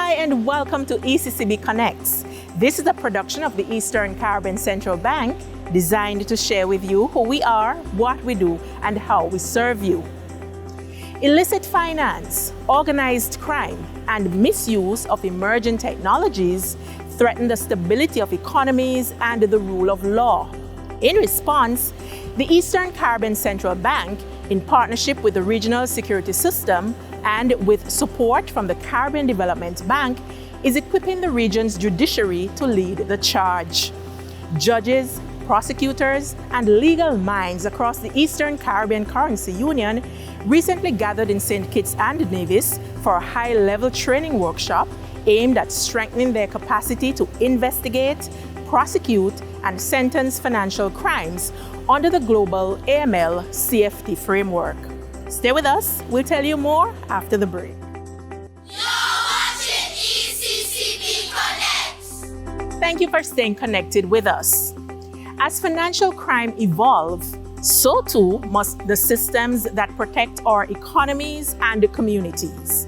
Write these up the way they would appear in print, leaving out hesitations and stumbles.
Hi and welcome to ECCB Connects. This is a production of the Eastern Caribbean Central Bank designed to share with you who we are, what we do, and how we serve you. Illicit finance, organized crime, and misuse of emerging technologies threaten the stability of economies and the rule of law. In response, the Eastern Caribbean Central Bank, in partnership with the Regional Security System and with support from the Caribbean Development Bank, is equipping the region's judiciary to lead the charge. Judges, prosecutors, and legal minds across the Eastern Caribbean Currency Union recently gathered in St. Kitts and Nevis for a high-level training workshop aimed at strengthening their capacity to investigate, prosecute, and sentence financial crimes under the global AML CFT framework. Stay with us, we'll tell you more after the break. You're watching ECCB Connects. Thank you for staying connected with us. As financial crime evolves, so too must the systems that protect our economies and communities.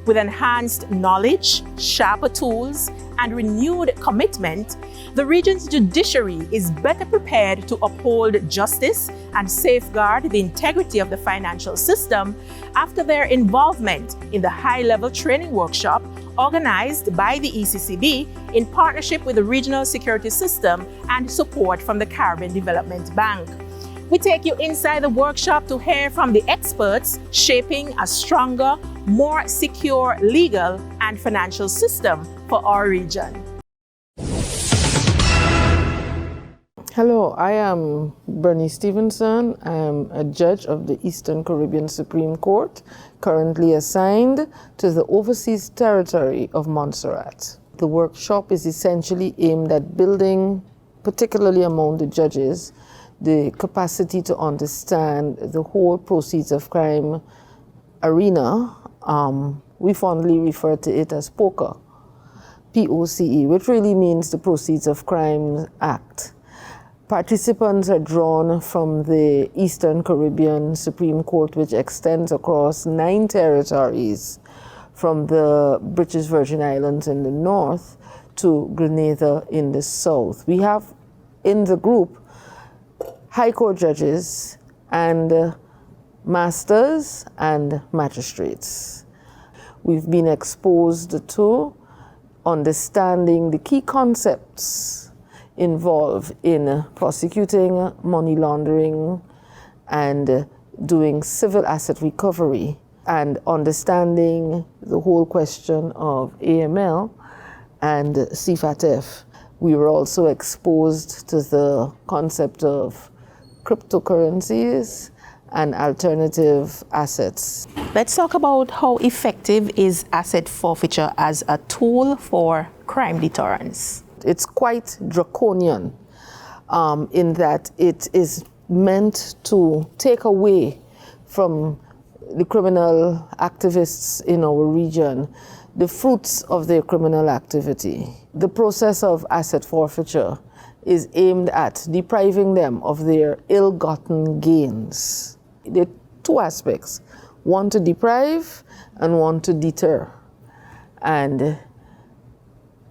With enhanced knowledge, sharper tools, and renewed commitment, the region's judiciary is better prepared to uphold justice and safeguard the integrity of the financial system after their involvement in the high-level training workshop organized by the ECCB in partnership with the Regional Security System and support from the Caribbean Development Bank. We take you inside the workshop to hear from the experts shaping a stronger, more secure legal and financial system for our region. Hello, I am Bernie Stevenson. I am a judge of the Eastern Caribbean Supreme Court, currently assigned to the Overseas Territory of Montserrat. The workshop is essentially aimed at building, particularly among the judges, the capacity to understand the whole proceeds of crime arena. We fondly refer to it as POCE, P-O-C-E, which really means the Proceeds of Crime Act. Participants are drawn from the Eastern Caribbean Supreme Court, which extends across 9 territories, from the British Virgin Islands in the north to Grenada in the south. We have in the group High Court judges and masters and magistrates. We've been exposed to understanding the key concepts involved in prosecuting money laundering and doing civil asset recovery, and understanding the whole question of AML and CFT. We were also exposed to the concept of cryptocurrencies and alternative assets. Let's talk about how effective is asset forfeiture as a tool for crime deterrence. It's quite draconian in that it is meant to take away from the criminal activists in our region the fruits of their criminal activity. The process of asset forfeiture is aimed at depriving them of their ill-gotten gains. There are 2 aspects, one to deprive and one to deter. And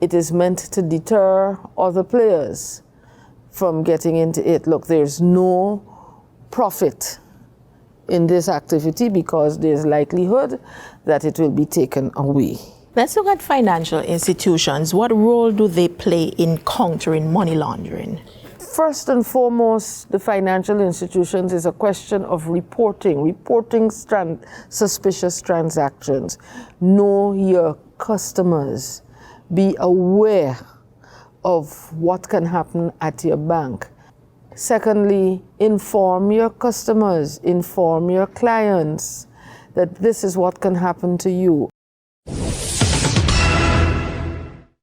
it is meant to deter other players from getting into it. Look, there's no profit in this activity because there's likelihood that it will be taken away. Let's look at financial institutions. What role do they play in countering money laundering? First and foremost, the financial institutions is a question of reporting suspicious transactions. Know your customers. Be aware of what can happen at your bank. Secondly, inform your customers, inform your clients that this is what can happen to you.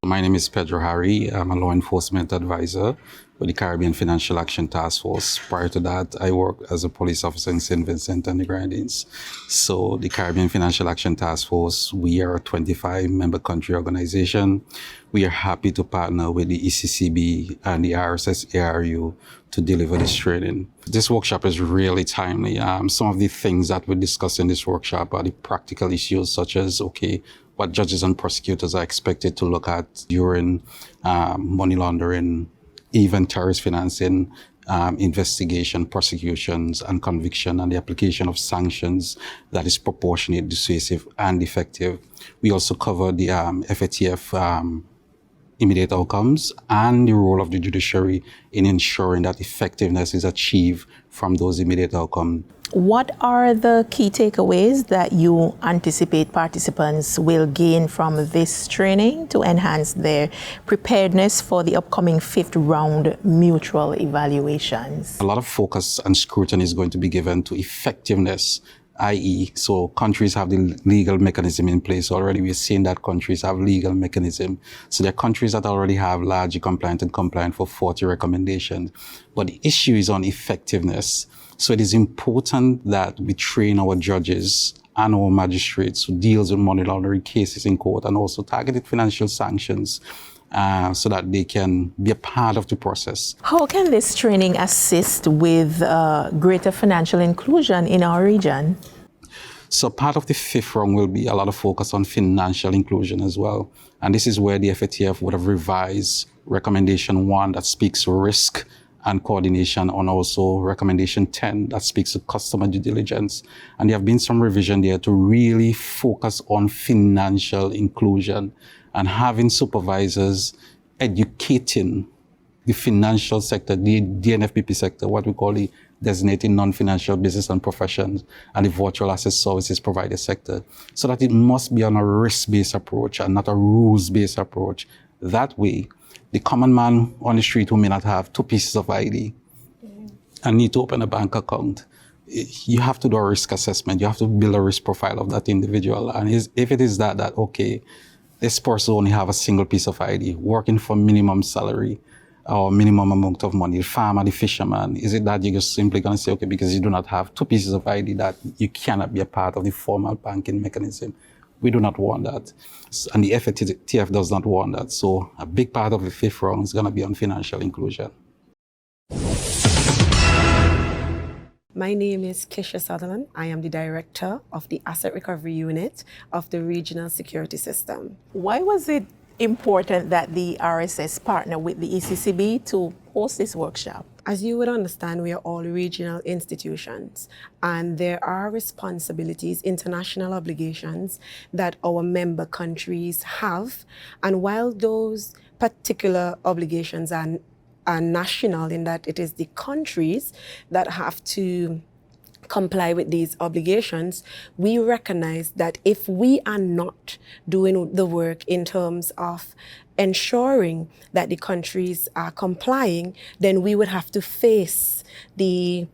My name is Pedro Harry. I'm a law enforcement advisor with the Caribbean Financial Action Task Force. Prior to that, I worked as a police officer in St. Vincent and the Grenadines. So the Caribbean Financial Action Task Force, we are a 25-member country organization. We are happy to partner with the ECCB and the RSS-ARU to deliver this training. This workshop is really timely. Some of the things that we discuss in this workshop are the practical issues such as, okay, what judges and prosecutors are expected to look at during money laundering, even terrorist financing, investigation, prosecutions, and conviction, and the application of sanctions that is proportionate, dissuasive, and effective. We also cover the FATF immediate outcomes and the role of the judiciary in ensuring that effectiveness is achieved from those immediate outcomes. What are the key takeaways that you anticipate participants will gain from this training to enhance their preparedness for the upcoming 5th round mutual evaluations? A lot of focus and scrutiny is going to be given to effectiveness, i.e., so countries have the legal mechanism in place already. We're seeing that countries have legal mechanism. So there are countries that already have largely compliant and compliant for 40 recommendations. But the issue is on effectiveness. So it is important that we train our judges and our magistrates who deals with money laundering cases in court and also targeted financial sanctions so that they can be a part of the process. How can this training assist with greater financial inclusion in our region? So part of the 5th round will be a lot of focus on financial inclusion as well. And this is where the FATF would have revised recommendation 1 that speaks to risk and coordination, on also recommendation 10 that speaks to customer due diligence. And there have been some revision there to really focus on financial inclusion and having supervisors educating the financial sector, the DNFPP sector, what we call the designated non-financial business and professions, and the virtual asset services provider sector, so that it must be on a risk-based approach and not a rules-based approach. That way, the common man on the street who may not have 2 pieces of ID and need to open a bank account, you have to do a risk assessment. You have to build a risk profile of that individual. And if it is that okay, this person only have a single piece of ID, working for minimum salary or minimum amount of money, the farmer, the fisherman, is it that you're just simply going to say, okay, because you do not have 2 pieces of ID, that you cannot be a part of the formal banking mechanism? We do not want that. And the FATF does not want that. So a big part of the 5th round is going to be on financial inclusion. My name is Kesha Sutherland. I am the director of the Asset Recovery Unit of the Regional Security System. Why was it important that the RSS partner with the ECCB to host this workshop? As you would understand, we are all regional institutions, and there are responsibilities, international obligations that our member countries have. And while those particular obligations are national, in that it is the countries that have to comply with these obligations, we recognize that if we are not doing the work in terms of ensuring that the countries are complying, then we would have to face the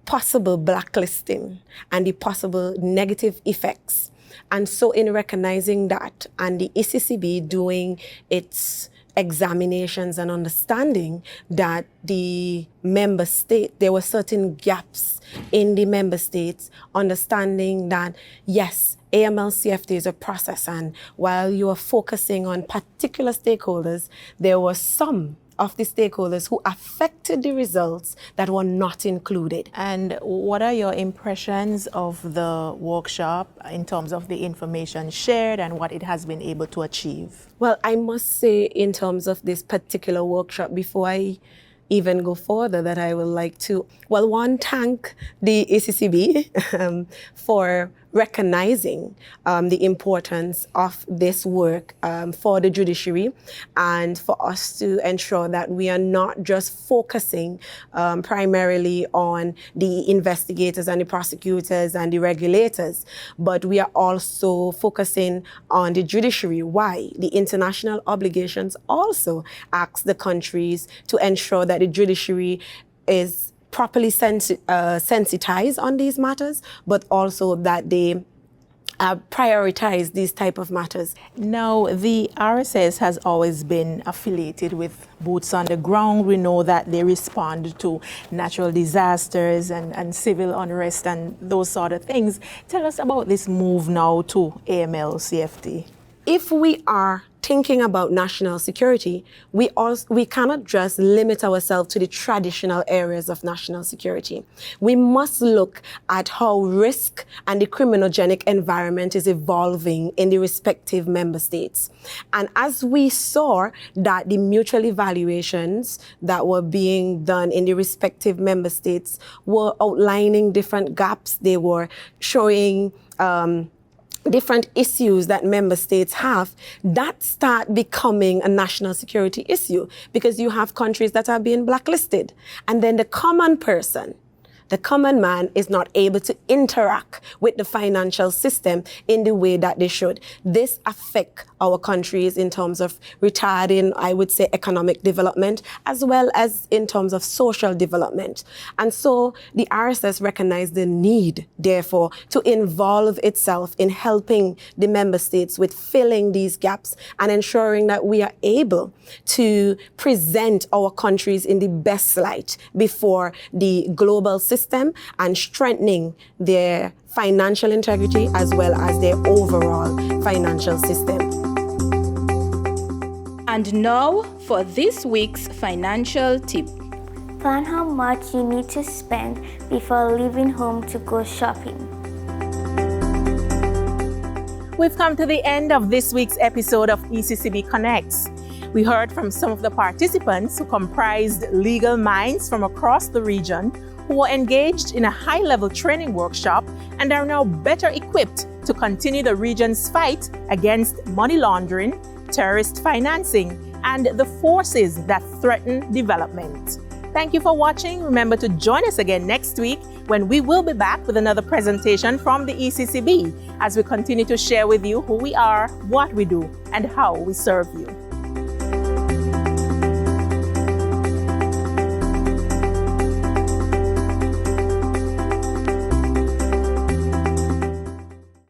possible blacklisting and the possible negative effects. And so in recognizing that, and the ECCB doing its examinations and understanding that the member state, there were certain gaps in the member states, understanding that, yes, AML CFT is a process, and while you are focusing on particular stakeholders, there were some of the stakeholders who affected the results that were not included. And what are your impressions of the workshop in terms of the information shared and what it has been able to achieve? Well, I must say, in terms of this particular workshop, before I even go further, that I would like to, well, one, thank the ECCB for recognizing the importance of this work for the judiciary, and for us to ensure that we are not just focusing primarily on the investigators and the prosecutors and the regulators, but we are also focusing on the judiciary. Why? The international obligations also ask the countries to ensure that the judiciary is properly sensitized on these matters, but also that they prioritize these type of matters. Now, the RSS has always been affiliated with Boots on the Ground. We know that they respond to natural disasters and civil unrest and those sort of things. Tell us about this move now to AML CFT. If we are thinking about national security, we cannot just limit ourselves to the traditional areas of national security. We must look at how risk and the criminogenic environment is evolving in the respective member states. And as we saw that the mutual evaluations that were being done in the respective member states were outlining different gaps, they were showing different issues that member states have, that start becoming a national security issue, because you have countries that are being blacklisted. And then the common person, the common man, is not able to interact with the financial system in the way that they should. This affects our countries in terms of retarding, I would say, economic development, as well as in terms of social development. And so the RSS recognized the need, therefore, to involve itself in helping the member states with filling these gaps and ensuring that we are able to present our countries in the best light before the global system and strengthening their financial integrity as well as their overall financial system. And now for this week's financial tip. Plan how much you need to spend before leaving home to go shopping. We've come to the end of this week's episode of ECCB Connects. We heard from some of the participants who comprised legal minds from across the region who were engaged in a high-level training workshop and are now better equipped to continue the region's fight against money laundering, terrorist financing, and the forces that threaten development. Thank you for watching. Remember to join us again next week when we will be back with another presentation from the ECCB as we continue to share with you who we are, what we do, and how we serve you.